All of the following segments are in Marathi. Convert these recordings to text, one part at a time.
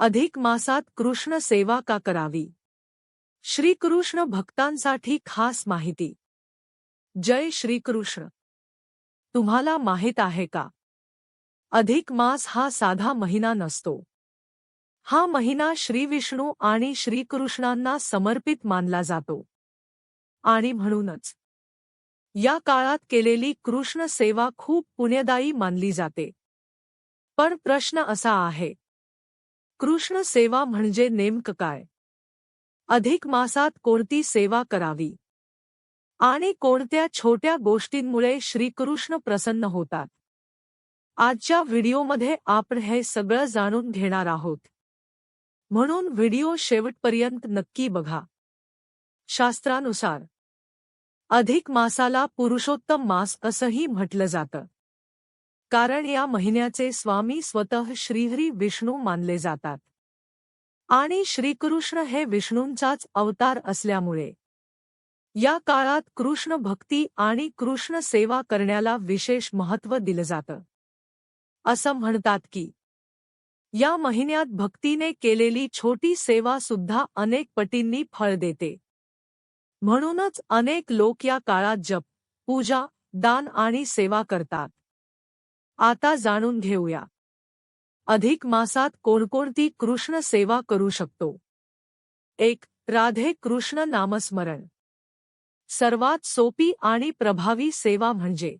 अधिक मासात कृष्ण सेवा का करावी? श्रीकृष्ण भक्तांसाठी खास माहिती. जय श्रीकृष्ण. तुम्हाला माहित आहे का? अधिक मास हा साधा महिना नसतो. हा महिना श्री विष्णू आणि श्रीकृष्णांना समर्पित मानला जातो. आणि म्हणूनच या काळात केलेली कृष्ण सेवा खूप पुण्यदायी मानली जाते. पण प्रश्न असा आहे, कृष्ण सेवा म्हणजे नेमकं काय? अधिक मासात कोणती सेवा करावी? आणि कोणत्या छोट्या गोष्टींमुळे श्रीकृष्ण प्रसन्न होतात? आजच्या व्हिडिओमध्ये आपण हे सगळं जाणून घेणार आहोत. म्हणून व्हिडिओ शेवटपर्यंत नक्की बघा. शास्त्रानुसार अधिक मासाला पुरुषोत्तम मास असंही म्हटलं जातं. कारण या महिन्याचे स्वामी स्वतः श्रीहरी विष्णू मानले जातात. आणि श्रीकृष्ण हे विष्णूंचाच अवतार असल्यामुळे या काळात कृष्ण भक्ती आणि कृष्ण सेवा करण्याला विशेष महत्त्व दिलं जातं. असं म्हणतात की या महिन्यात भक्तीने केलेली छोटी सेवा सुद्धा अनेक पटींनी फळ देते. म्हणूनच अनेक लोक या काळात जप, पूजा, दान आणि सेवा करतात. आता जाणून घेऊया, अधिक मासात कोणकोणती कृष्ण सेवा करू शकतो. 1. राधे कृष्ण नामस्मरण. सर्वात सोपी आणि प्रभावी सेवा म्हणजे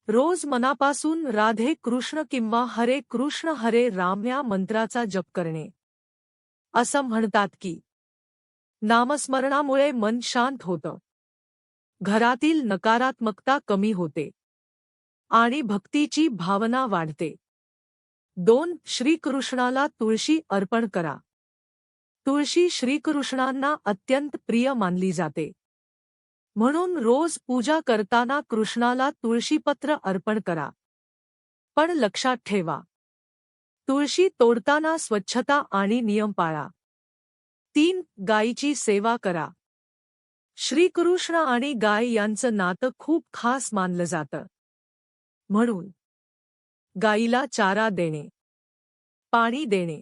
रोज मनापासून राधे कृष्ण किंवा हरे कृष्ण हरे राम या मंत्राचा जप करणे. असं म्हणतात की नामस्मरणामुळे मन शांत होतं, घरातील नकारात्मकता कमी होते आणि भक्तीची भावना वाढते. 2. श्रीकृष्णाला तुळशी अर्पण करा. तुळशी श्रीकृष्णांना अत्यंत प्रिय मानली जाते. म्हणून रोज पूजा करताना कृष्णाला तुळशीपत्र अर्पण करा. पण लक्षात ठेवा, तुळशी तोडताना स्वच्छता आणि नियम पाळा. 3. गायीची सेवा करा. श्रीकृष्ण आणि गाय यांचं नातं खूप खास मानलं जातं. म्हणून गायीला चारा देणे, पाणी देणे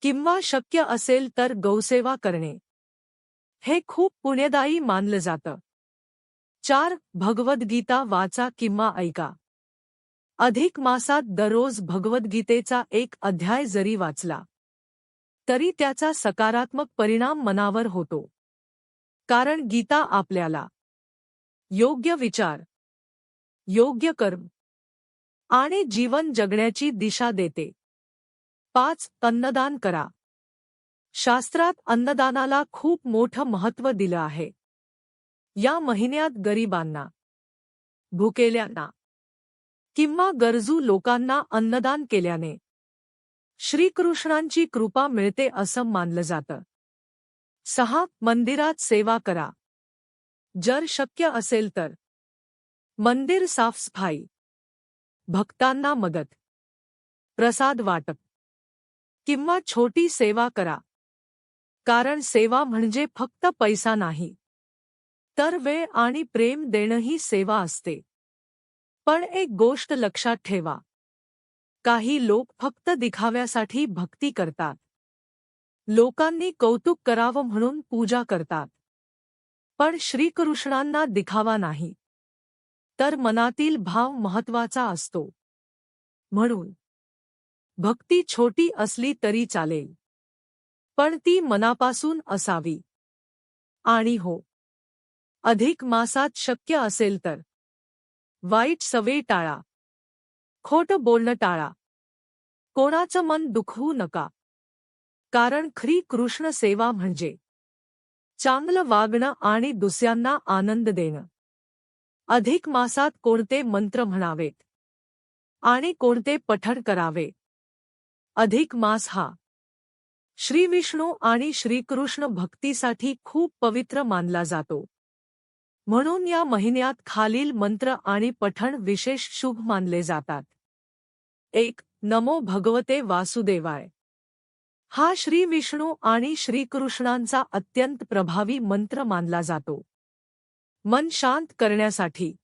किंवा शक्य असेल तर गौसेवा करणे हे खूप पुण्यदायी मानलं जातं. 4. भगवद्गीता वाचा किंवा ऐका. अधिक मासात दररोज भगवद्गीतेचा एक अध्याय जरी वाचला तरी त्याचा सकारात्मक परिणाम मनावर होतो. कारण गीता आपल्याला योग्य विचार, योग्य कर्म आणि जीवन जगण्याची दिशा देते. 5. अन्नदान करा. शास्त्रात अन्नदानाला खूप मोठं महत्त्व दिलं आहे. या महिन्यात गरिबांना, भुकेल्यांना किंवा गरजू लोकांना अन्नदान केल्याने श्रीकृष्णांची कृपा मिळते असं मानलं जातं. 6. मंदिरात सेवा करा. जर शक्य असेल तर मंदिर साफसफाई, भक्तांना मदत, प्रसाद वाटप किंवा छोटी सेवा करा. कारण सेवा म्हणजे फक्त पैसा नाही, तर वेळ आणि प्रेम देणंही सेवा असते. पण एक गोष्ट लक्षात ठेवा, काही लोक फक्त दिखाव्यासाठी भक्ती करतात. लोकांनी कौतुक करावं म्हणून पूजा करतात. पण श्रीकृष्णांना दिखावा नाही, तर मनातील भाव महत्त्वाचा असतो. म्हणून भक्ती छोटी असली तरी चालेल, पण ती मनापासून असावी. आणि हो, अधिक मासात शक्य असेल तर वाईट सवयी टाळा. खोटं बोलणं टाळा. कोणाचं मन दुखवू नका. कारण खरी कृष्ण सेवा म्हणजे चांगलं वागणं आणि दुसऱ्यांना आनंद देणं. अधिक मासात कोणते मंत्र म्हणावेत आणि कोणते पठण करावे? अधिक मास हा श्रीविष्णू आणि श्रीकृष्ण भक्तीसाठी खूप पवित्र मानला जातो. म्हणून या महिन्यात खालील मंत्र आणि पठण विशेष शुभ मानले जातात. 1. नमो भगवते वासुदेवाय. हा श्रीविष्णू आणि श्रीकृष्णांचा अत्यंत प्रभावी मंत्र मानला जातो. मन शांत करण्यासाठी,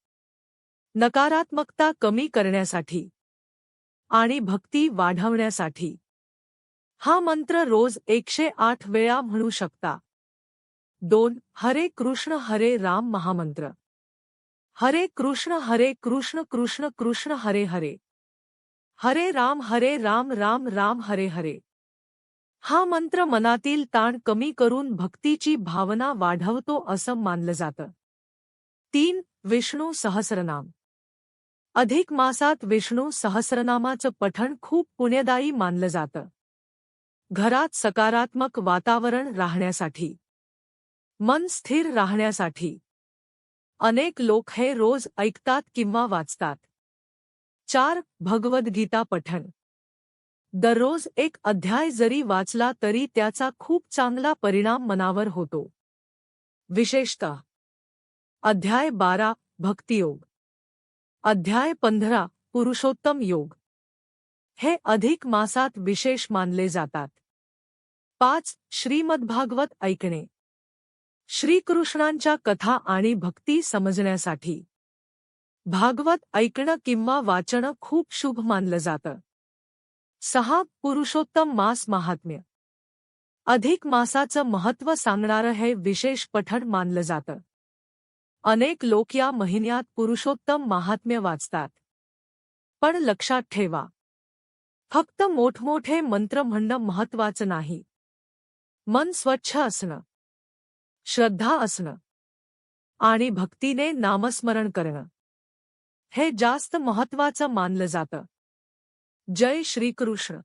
नकारात्मकता कमी करण्यासाठी आणि भक्ती वाढवण्यासाठी हा मंत्र रोज 108 वेळा म्हणू शकता. 2. हरे राम महामंत्र. हरे कृष्ण कृष्ण कृष्ण हरे हरे, हरे राम राम राम हरे हरे. हा मंत्र मनातील ताण कमी करून भक्तीची भावना वाढवतो असं मानलं जातं. 3. विष्णू सहस्रनाम. अधिक मासात विष्णू सहस्रनामाचं पठण खूप पुण्यदायी मानलं जातं. घरात सकारात्मक वातावरण राहण्यासाठी, मन स्थिर राहण्यासाठी अनेक लोक हे रोज ऐकतात किंवा वाचतात. 4. भगवद्गीता पठण. दररोज एक अध्याय जरी वाचला तरी त्याचा खूप चांगला परिणाम मनावर होतो. विशेषतः अध्याय 12 भक्तियोग, अध्याय 15 पुरुषोत्तम योग हे अधिक मासात विशेष मानले जातात. 5. श्रीमद्भागवत ऐकणे. श्रीकृष्णांच्या कथा आणि भक्ती समजण्यासाठी भागवत ऐकणं किंवा वाचणं खूप शुभ मानलं जातं. 6. पुरुषोत्तम मास महात्म्य. अधिक मासाचं महत्त्व सांगणारं हे विशेष पठण मानलं जातं. अनेक लोक या महिन्यात पुरुषोत्तम महात्म्य वाचतात. पण लक्षात ठेवा, फक्त मोठमोठे मंत्र म्हणणं महत्त्वाचं नाही. मन स्वच्छ असणं, श्रद्धा असणं आणि भक्तीने नामस्मरण करणं हे जास्त महत्त्वाचं मानलं जातं. जय श्रीकृष्ण.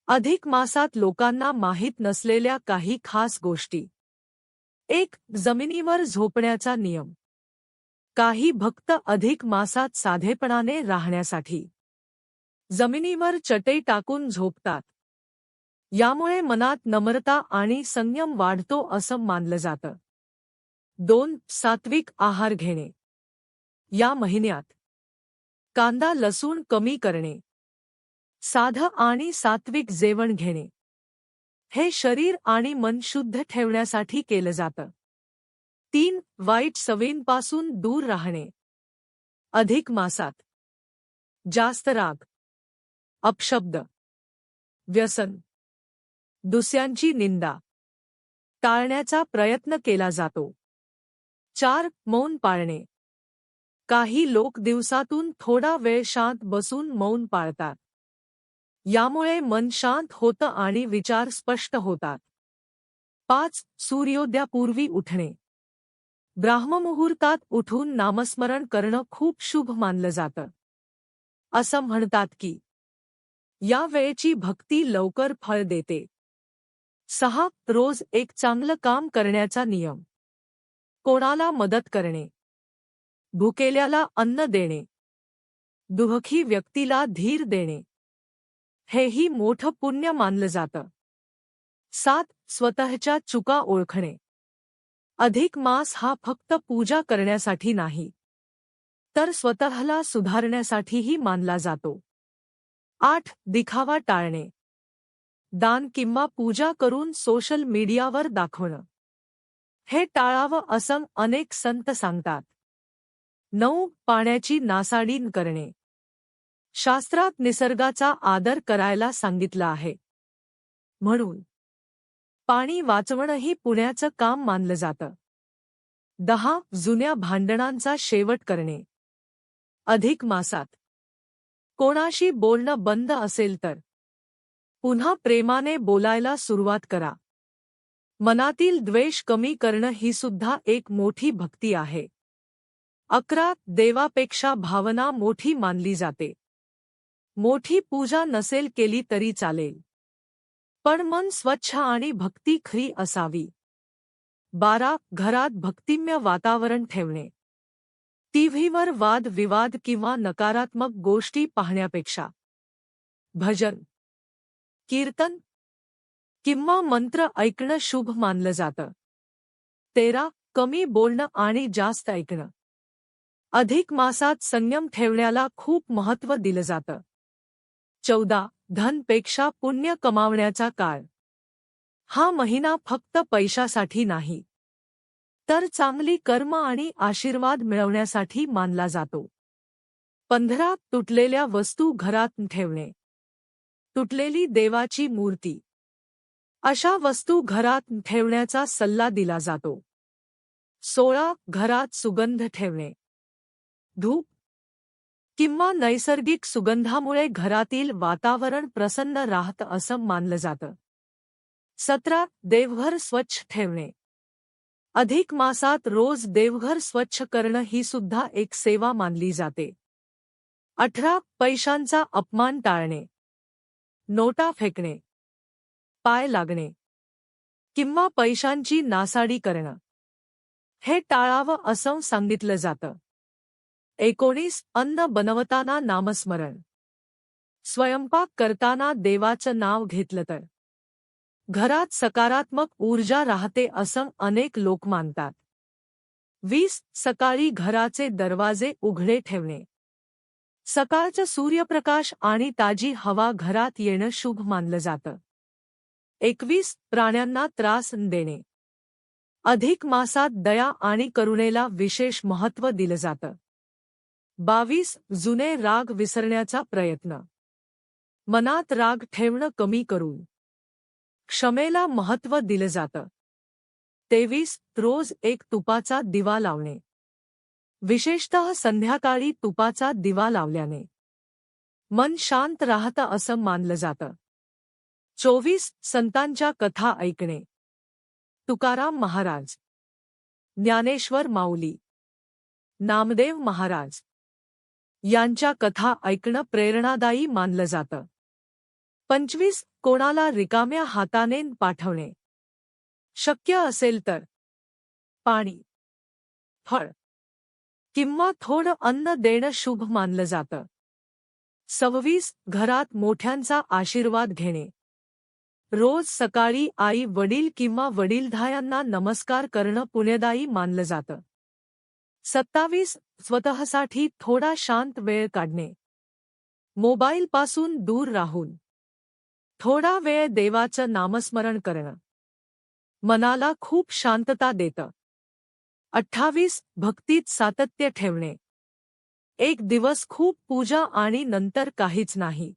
अधिक मासात लोकांना माहीत नसलेल्या काही खास गोष्टी. 1. जमिनीवर झोपण्याचा नियम. काही भक्त अधिक मासात साधेपणाने राहण्यासाठी जमिनीवर चटई टाकून झोपतात. यामुळे मनात नम्रता आणि संयम वाढतो असं मानलं जातं. 2. सात्विक आहार घेणे. या महिन्यात कांदा लसूण कमी करणे, साधं आणि सात्विक जेवण घेणे हे शरीर आणि मन शुद्ध ठेवण्यासाठी केलं जातं. 3. वाईट सवयींपासून दूर राहणे. अधिक मासात जास्त राग, अपशब्द, व्यसन, दुसऱ्यांची निंदा टाळण्याचा प्रयत्न केला जातो. 4. मौन पाळणे. काही लोक दिवसातून थोडा वेळ शांत बसून मौन पाळतात. यामुळे मन शांत होतं आणि विचार स्पष्ट होतात. 5. सूर्योदयापूर्वी उठणे. ब्राह्ममुहूर्तात उठून नामस्मरण करणं खूप शुभ मानलं जातं. असं म्हणतात की या वेळेची भक्ती लवकर फळ देते. 6. रोज एक चांगलं काम करण्याचा नियम. कोणाला मदत करणे, भुकेल्याला अन्न देणे, दुःखी व्यक्तीला धीर देणे हेही मोठं पुण्य मानलं जातं. 7. स्वतःच्या चुका ओळखणे. अधिक मास हा फक्त पूजा करण्यासाठी नाही, तर स्वतःला सुधारण्यासाठीही मानला जातो. 8. दिखावा टाळणे. दान किंवा पूजा करून सोशल मीडियावर दाखवणं हे टाळावं असं अनेक संत सांगतात. 9. पाण्याची नासाडी करणे. शास्त्रात निसर्गाचा आदर करायला सांगितलं आहे, म्हणून पाणी वाचवणंही पुण्याचं काम मानलं जातं. 10. जुन्या भांडणांचा शेवट करणे. अधिक मासात कोणाशी बोलणं बंद असेल तर पुन्हा प्रेमाने बोलायला सुरुवात करा. मनातील द्वेष कमी करणं ही सुद्धा एक मोठी भक्ती आहे. 11. देवापेक्षा भावना मोठी मानली जाते. मोठी पूजा नसेल केली तरी चालेल, पण मन स्वच्छ आणि भक्ती खरी असावी. 12. घरात भक्तिमय वातावरण ठेवणे. टीव्हीवर वाद विवाद किंवा नकारात्मक गोष्टी पाहण्यापेक्षा भजन, कीर्तन किंवा मंत्र ऐकणं शुभ मानलं जातं. 13. कमी बोलणं आणि जास्त ऐकणं. अधिक मासात संयम ठेवण्याला खूप महत्त्व दिलं जातं. 14. धनपेक्षा पुण्य कमावण्याचा काळ. हा महिना फक्त पैशासाठी नाही, तर चांगली कर्म आणि आशीर्वाद मिळवण्यासाठी मानला जातो. 15. तुटलेल्या वस्तू घरात ठेवणे. तुटलेली देवाची मूर्ती अशा वस्तू घरात ठेवण्याचा सल्ला दिला जातो. 16. घरात सुगंध ठेवणे. धूप किंवा नैसर्गिक सुगंधामुळे घरातील वातावरण प्रसन्न राहतं असं मानलं जातं. 17. देवघर स्वच्छ ठेवणे. अधिक मासात रोज देवघर स्वच्छ करणं ही सुद्धा एक सेवा मानली जाते. 18. पैशांचा अपमान टाळणे. नोटा फेकणे, पाय लागणे किंवा पैशांची नासाडी करणं हे टाळावं असं सांगितलं जातं. 19. अन्न बनवताना नामस्मरण. स्वयंपाक करताना देवाचं नाव घेतलं तर घरात सकारात्मक ऊर्जा राहते असं अनेक लोक मानतात. 20. सकाळी घराचे दरवाजे उघडे ठेवणे. सकाळचा सूर्यप्रकाश आणि ताजी हवा घरात येणं शुभ मानलं जातं. 21. प्राण्यांना त्रास न देणे. अधिक मासात दया आणि करुणेला विशेष महत्त्व दिलं जातं. 22. जुने राग विसरण्याचा प्रयत्न. मनात राग ठेवणं कमी करून क्षमेला महत्त्व दिलं जातं. 23. रोज एक तुपाचा दिवा लावणे. विशेषतः संध्याकाळी तुपाचा दिवा लावल्याने मन शांत राहतं असं मानलं जातं. 24. संतांच्या कथा ऐकणे. तुकाराम महाराज, ज्ञानेश्वर माऊली, नामदेव महाराज यांच्या कथा ऐकणं प्रेरणादायी मानलं जातं. 25. कोणाला रिकाम्या हाताने पाठवणे. शक्य असेल तर पाणी, फळ किंवा थोडं अन्न देणं शुभ मानलं जातं. 26. घरात मोठ्यांचा आशीर्वाद घेणे. रोज सकाळी आई वडील किंवा वडीलधायांना नमस्कार करणं पुण्यदायी मानलं जातं. 27. स्वतःसाठी थोडा शांत वेळ काढणे. मोबाईलपासून दूर राहून थोडा वेळ देवाचं नामस्मरण करणं मनाला खूप शांतता देतं. 28. भक्तीत सातत्य ठेवणे. एक दिवस खूप पूजा आणि नंतर काहीच नाही.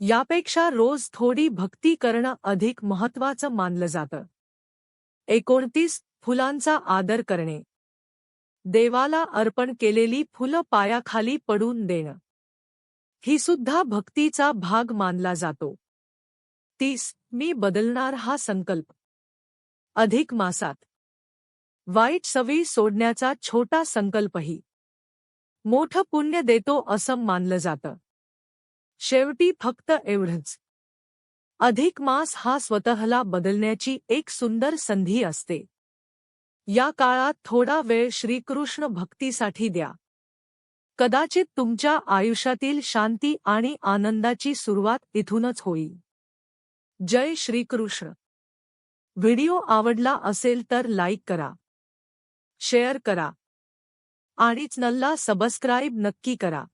यापेक्षा रोज थोडी भक्ती करणं अधिक महत्त्वाचं मानलं जातं. 29. फुलांचा आदर करणे. देवाला अर्पण केलेली फुलं पायाखाली पडून देणं ही सुद्धा भक्तीचा भाग मानला जातो. 30. मी बदलणार हा संकल्प. अधिक मासात वाईट सवयी सोडण्याचा छोटा संकल्पही मोठं पुण्य देतो असं मानलं जातं. शेवटी फक्त एवढंच, अधिक मास हा स्वतःला बदलण्याची एक सुंदर संधी असते. या काळात थोडा वेळ श्रीकृष्ण भक्तीसाठी द्या. कदाचित तुमच्या आयुष्यातील शांती आणि आनंदाची सुरुवात इथूनच होईल. जय श्रीकृष्ण. व्हिडिओ आवडला असेल तर लाईक करा, शेअर करा आणि चॅनलला सबस्क्राईब नक्की करा.